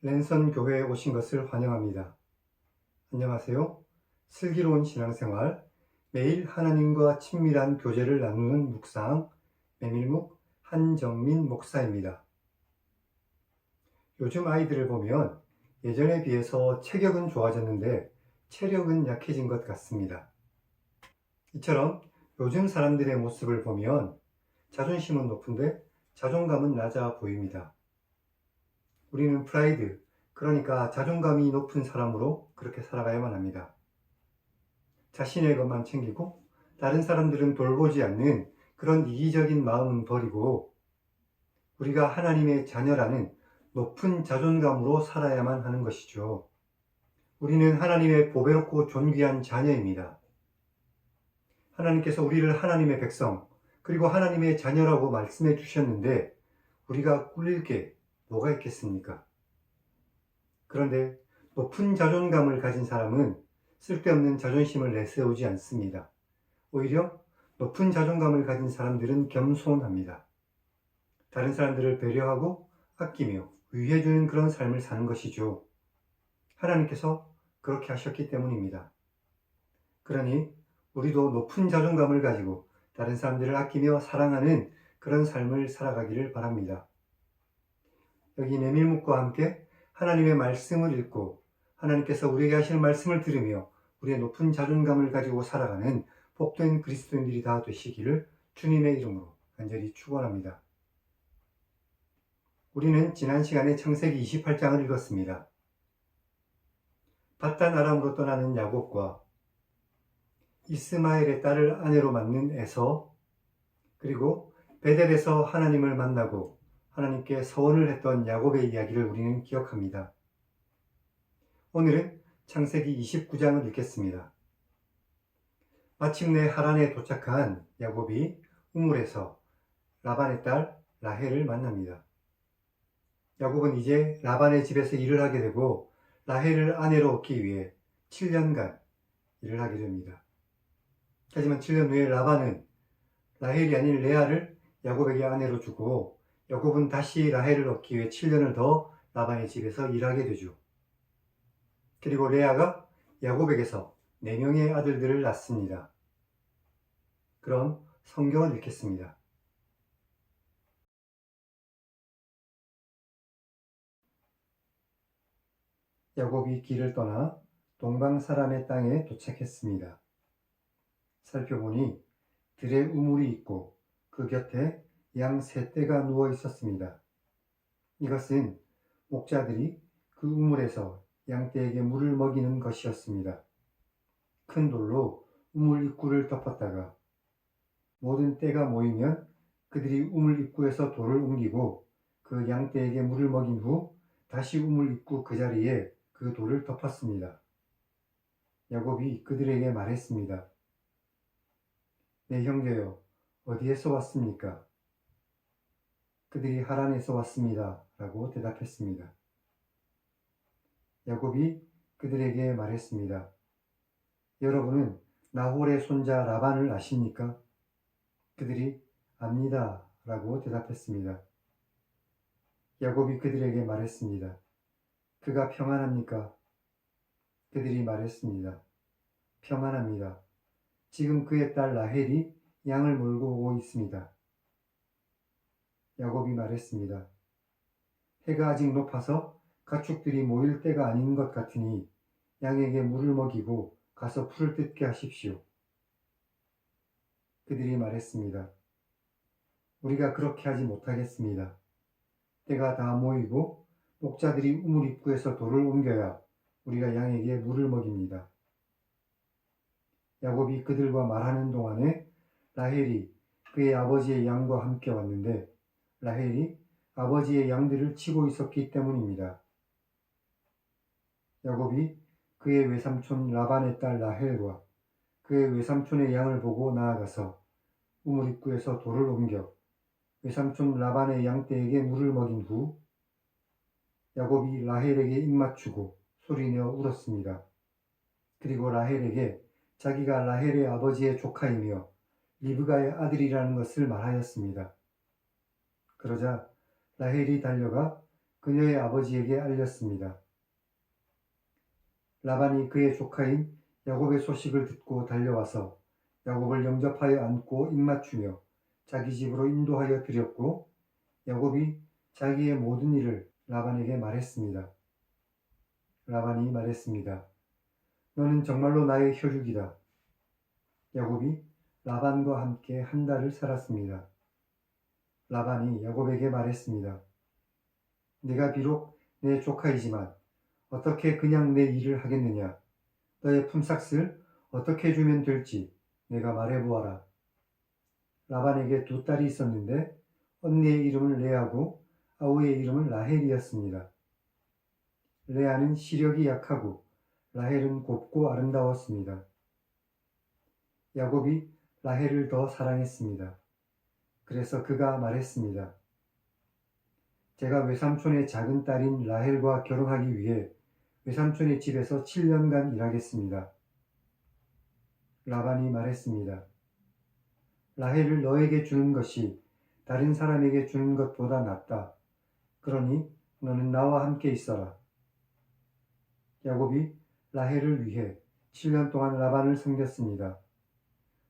랜선 교회에 오신 것을 환영합니다. 안녕하세요. 슬기로운 신앙생활, 매일 하나님과 친밀한 교제를 나누는 묵상, 메밀묵 한정민 목사입니다. 요즘 아이들을 보면 예전에 비해서 체격은 좋아졌는데 체력은 약해진 것 같습니다. 이처럼 요즘 사람들의 모습을 보면 자존심은 높은데 자존감은 낮아 보입니다. 우리는 프라이드, 그러니까 자존감이 높은 사람으로 그렇게 살아가야만 합니다. 자신의 것만 챙기고 다른 사람들은 돌보지 않는 그런 이기적인 마음은 버리고 우리가 하나님의 자녀라는 높은 자존감으로 살아야만 하는 것이죠. 우리는 하나님의 보배롭고 존귀한 자녀입니다. 하나님께서 우리를 하나님의 백성, 그리고 하나님의 자녀라고 말씀해 주셨는데 우리가 꿀릴 게 뭐가 있겠습니까? 그런데 높은 자존감을 가진 사람은 쓸데없는 자존심을 내세우지 않습니다. 오히려 높은 자존감을 가진 사람들은 겸손합니다. 다른 사람들을 배려하고 아끼며 위해주는 그런 삶을 사는 것이죠. 하나님께서 그렇게 하셨기 때문입니다. 그러니 우리도 높은 자존감을 가지고 다른 사람들을 아끼며 사랑하는 그런 삶을 살아가기를 바랍니다. 여기 메밀묵과 함께 하나님의 말씀을 읽고 하나님께서 우리에게 하시는 말씀을 들으며 우리의 높은 자존감을 가지고 살아가는 복된 그리스도인들이 다 되시기를 주님의 이름으로 간절히 축원합니다. 우리는 지난 시간에 창세기 28장을 읽었습니다. 밧단 아람으로 떠나는 야곱과 이스마엘의 딸을 아내로 맞는 에서, 그리고 베델에서 하나님을 만나고 하나님께 서원을 했던 야곱의 이야기를 우리는 기억합니다. 오늘은 창세기 29장을 읽겠습니다. 마침내 하란에 도착한 야곱이 우물에서 라반의 딸 라헬을 만납니다. 야곱은 이제 라반의 집에서 일을 하게 되고 라헬을 아내로 얻기 위해 7년간 일을 하게 됩니다. 하지만 7년 후에 라반은 라헬이 아닌 레아를 야곱에게 아내로 주고 야곱은 다시 라헬을 얻기 위해 7년을 더 라반의 집에서 일하게 되죠. 그리고 레아가 야곱에게서 4명의 아들들을 낳습니다. 그럼 성경을 읽겠습니다. 야곱이 길을 떠나 동방 사람의 땅에 도착했습니다. 살펴보니 들에 우물이 있고 그 곁에 양 3떼가 누워 있었습니다. 이것은 목자들이 그 우물에서 양떼에게 물을 먹이는 것이었습니다. 큰 돌로 우물 입구를 덮었다가 모든 떼가 모이면 그들이 우물 입구에서 돌을 옮기고 그 양떼에게 물을 먹인 후 다시 우물 입구 그 자리에 그 돌을 덮었습니다. 야곱이 그들에게 말했습니다. 내 형제여, 어디에서 왔습니까? 그들이 하란에서 왔습니다. 라고 대답했습니다. 야곱이 그들에게 말했습니다. 여러분은 나홀의 손자 라반을 아십니까? 그들이 압니다. 라고 대답했습니다. 야곱이 그들에게 말했습니다. 그가 평안합니까? 그들이 말했습니다. 평안합니다. 지금 그의 딸 라헬이 양을 몰고 오고 있습니다. 야곱이 말했습니다. 해가 아직 높아서 가축들이 모일 때가 아닌 것 같으니 양에게 물을 먹이고 가서 풀을 뜯게 하십시오. 그들이 말했습니다. 우리가 그렇게 하지 못하겠습니다. 때가 다 모이고 목자들이 우물 입구에서 돌을 옮겨야 우리가 양에게 물을 먹입니다. 야곱이 그들과 말하는 동안에 라헬이 그의 아버지의 양과 함께 왔는데 라헬이 아버지의 양들을 치고 있었기 때문입니다. 야곱이 그의 외삼촌 라반의 딸 라헬과 그의 외삼촌의 양을 보고 나아가서 우물 입구에서 돌을 옮겨 외삼촌 라반의 양떼에게 물을 먹인 후 야곱이 라헬에게 입맞추고 소리내어 울었습니다. 그리고 라헬에게 자기가 라헬의 아버지의 조카이며 리브가의 아들이라는 것을 말하였습니다. 그러자 라헬이 달려가 그녀의 아버지에게 알렸습니다. 라반이 그의 조카인 야곱의 소식을 듣고 달려와서 야곱을 영접하여 안고 입맞추며 자기 집으로 인도하여 드렸고 야곱이 자기의 모든 일을 라반에게 말했습니다. 라반이 말했습니다. 너는 정말로 나의 혈육이다. 야곱이 라반과 함께 한 달을 살았습니다. 라반이 야곱에게 말했습니다. 네가 비록 내 조카이지만 어떻게 그냥 내 일을 하겠느냐? 너의 품삯을 어떻게 주면 될지 내가 말해보아라. 라반에게 두 딸이 있었는데 언니의 이름은 레아고 아우의 이름은 라헬이었습니다. 레아는 시력이 약하고 라헬은 곱고 아름다웠습니다. 야곱이 라헬을 더 사랑했습니다. 그래서 그가 말했습니다. 제가 외삼촌의 작은 딸인 라헬과 결혼하기 위해 외삼촌의 집에서 7년간 일하겠습니다. 라반이 말했습니다. 라헬을 너에게 주는 것이 다른 사람에게 주는 것보다 낫다. 그러니 너는 나와 함께 있어라. 야곱이 라헬을 위해 7년 동안 라반을 섬겼습니다.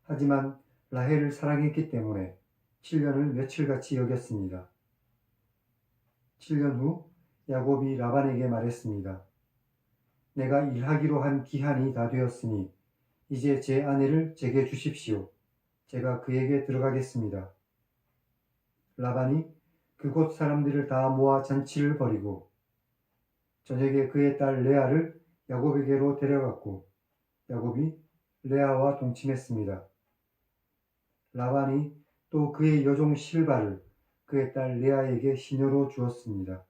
하지만 라헬을 사랑했기 때문에 7년을 며칠같이 여겼습니다. 7년 후 야곱이 라반에게 말했습니다. 내가 일하기로 한 기한이 다 되었으니 이제 제 아내를 제게 주십시오. 제가 그에게 들어가겠습니다. 라반이 그곳 사람들을 다 모아 잔치를 벌이고 저녁에 그의 딸 레아를 야곱에게로 데려갔고 야곱이 레아와 동침했습니다. 라반이 또 그의 여종 실바를 그의 딸 레아에게 시녀로 주었습니다.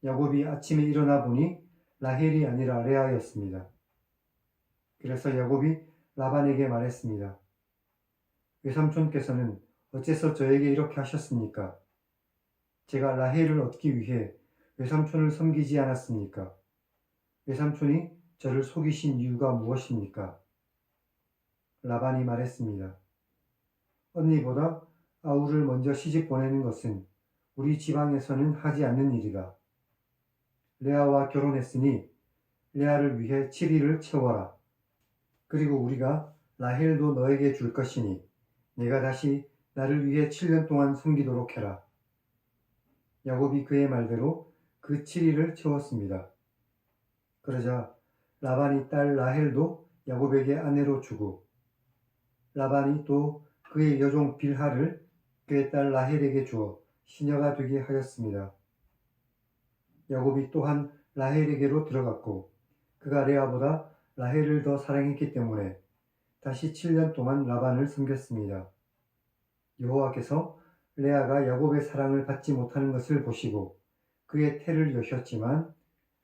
야곱이 아침에 일어나 보니 라헬이 아니라 레아였습니다. 그래서 야곱이 라반에게 말했습니다. 외삼촌께서는 어째서 저에게 이렇게 하셨습니까? 제가 라헬을 얻기 위해 외삼촌을 섬기지 않았습니까? 외삼촌이 저를 속이신 이유가 무엇입니까? 라반이 말했습니다. 언니보다 아우를 먼저 시집 보내는 것은 우리 지방에서는 하지 않는 일이다. 레아와 결혼했으니 레아를 위해 7일을 채워라. 그리고 우리가 라헬도 너에게 줄 것이니 내가 다시 나를 위해 7년 동안 섬기도록 해라. 야곱이 그의 말대로 그 7일을 채웠습니다. 그러자 라반이 딸 라헬도 야곱에게 아내로 주고 라반이 또 그의 여종 빌하를 그의 딸 라헬에게 주어 시녀가 되게 하였습니다. 야곱이 또한 라헬에게로 들어갔고 그가 레아보다 라헬을 더 사랑했기 때문에 다시 7년 동안 라반을 섬겼습니다. 여호와께서 레아가 야곱의 사랑을 받지 못하는 것을 보시고 그의 태를 여셨지만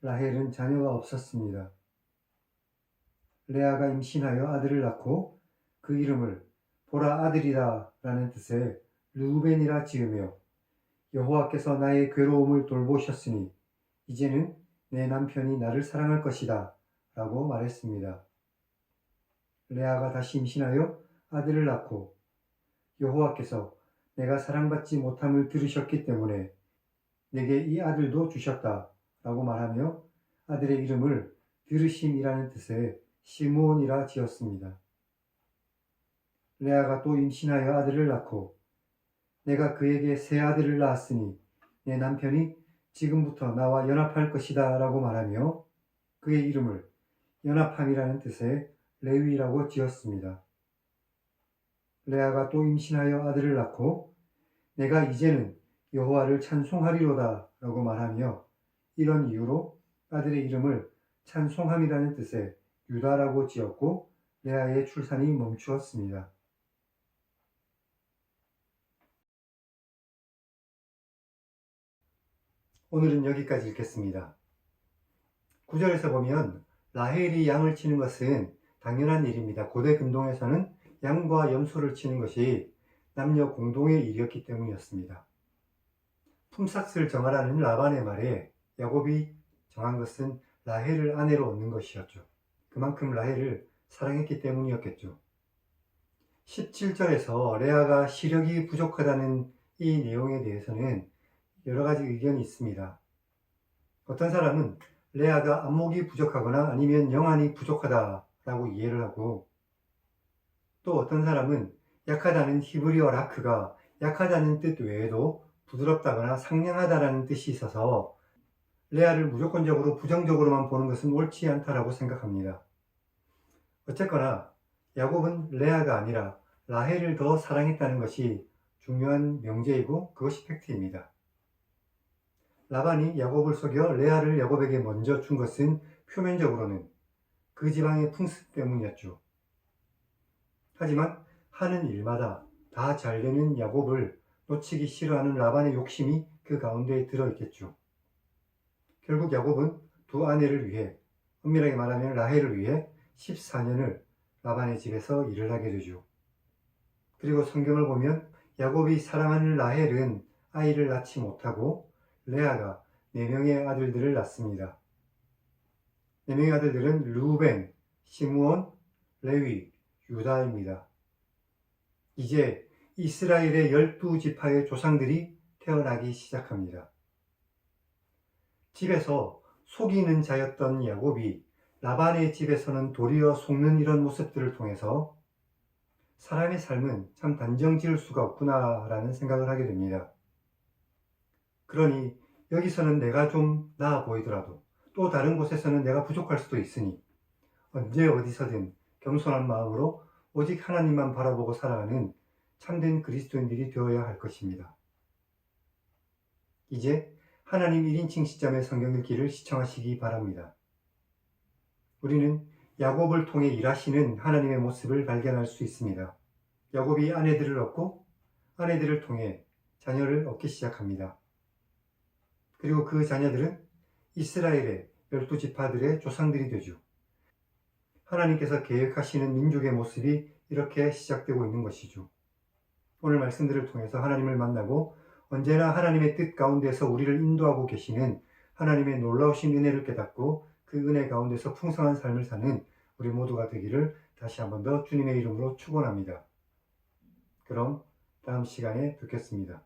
라헬은 자녀가 없었습니다. 레아가 임신하여 아들을 낳고 그 이름을 보라 아들이다 라는 뜻의 르우벤이라 지으며 여호와께서 나의 괴로움을 돌보셨으니 이제는 내 남편이 나를 사랑할 것이다 라고 말했습니다. 레아가 다시 임신하여 아들을 낳고 여호와께서 내가 사랑받지 못함을 들으셨기 때문에 내게 이 아들도 주셨다 라고 말하며 아들의 이름을 들으심이라는 뜻의 시므온이라 지었습니다. 레아가 또 임신하여 아들을 낳고 내가 그에게 새 아들을 낳았으니 내 남편이 지금부터 나와 연합할 것이다 라고 말하며 그의 이름을 연합함이라는 뜻의 레위라고 지었습니다. 레아가 또 임신하여 아들을 낳고 내가 이제는 여호와를 찬송하리로다 라고 말하며 이런 이유로 아들의 이름을 찬송함이라는 뜻의 유다라고 지었고 레아의 출산이 멈추었습니다. 오늘은 여기까지 읽겠습니다. 9절에서 보면 라헬이 양을 치는 것은 당연한 일입니다. 고대 근동에서는 양과 염소를 치는 것이 남녀 공동의 일이었기 때문이었습니다. 품삯을 정하라는 라반의 말에 야곱이 정한 것은 라헬을 아내로 얻는 것이었죠. 그만큼 라헬을 사랑했기 때문이었겠죠. 17절에서 레아가 시력이 부족하다는 이 내용에 대해서는 여러 가지 의견이 있습니다. 어떤 사람은 레아가 안목이 부족하거나 아니면 영안이 부족하다라고 이해를 하고, 또 어떤 사람은 약하다는 히브리어 라크가 약하다는 뜻 외에도 부드럽다거나 상냥하다라는 뜻이 있어서 레아를 무조건적으로 부정적으로만 보는 것은 옳지 않다라고 생각합니다. 어쨌거나 야곱은 레아가 아니라 라헬을 더 사랑했다는 것이 중요한 명제이고 그것이 팩트입니다. 라반이 야곱을 속여 레아를 야곱에게 먼저 준 것은 표면적으로는 그 지방의 풍습 때문이었죠. 하지만 하는 일마다 다 잘되는 야곱을 놓치기 싫어하는 라반의 욕심이 그 가운데에 들어있겠죠. 결국 야곱은 두 아내를 위해, 엄밀하게 말하면 라헬을 위해 14년을 라반의 집에서 일을 하게 되죠. 그리고 성경을 보면 야곱이 사랑하는 라헬은 아이를 낳지 못하고 레아가 4명의 아들들을 낳습니다. 4명의 아들들은 르우벤, 시므온, 레위, 유다입니다. 이제 이스라엘의 12지파의 조상들이 태어나기 시작합니다. 집에서 속이는 자였던 야곱이 라반의 집에서는 도리어 속는 이런 모습들을 통해서 사람의 삶은 참 단정 지을 수가 없구나라는 생각을 하게 됩니다. 그러니 여기서는 내가 좀 나아 보이더라도 또 다른 곳에서는 내가 부족할 수도 있으니 언제 어디서든 겸손한 마음으로 오직 하나님만 바라보고 살아가는 참된 그리스도인들이 되어야 할 것입니다. 이제 하나님 1인칭 시점의 성경 읽기를 시청하시기 바랍니다. 우리는 야곱을 통해 일하시는 하나님의 모습을 발견할 수 있습니다. 야곱이 아내들을 얻고 아내들을 통해 자녀를 얻기 시작합니다. 그리고 그 자녀들은 이스라엘의 12지파들의 조상들이 되죠. 하나님께서 계획하시는 민족의 모습이 이렇게 시작되고 있는 것이죠. 오늘 말씀들을 통해서 하나님을 만나고 언제나 하나님의 뜻 가운데서 우리를 인도하고 계시는 하나님의 놀라우신 은혜를 깨닫고 그 은혜 가운데서 풍성한 삶을 사는 우리 모두가 되기를 다시 한 번 더 주님의 이름으로 축원합니다. 그럼 다음 시간에 뵙겠습니다.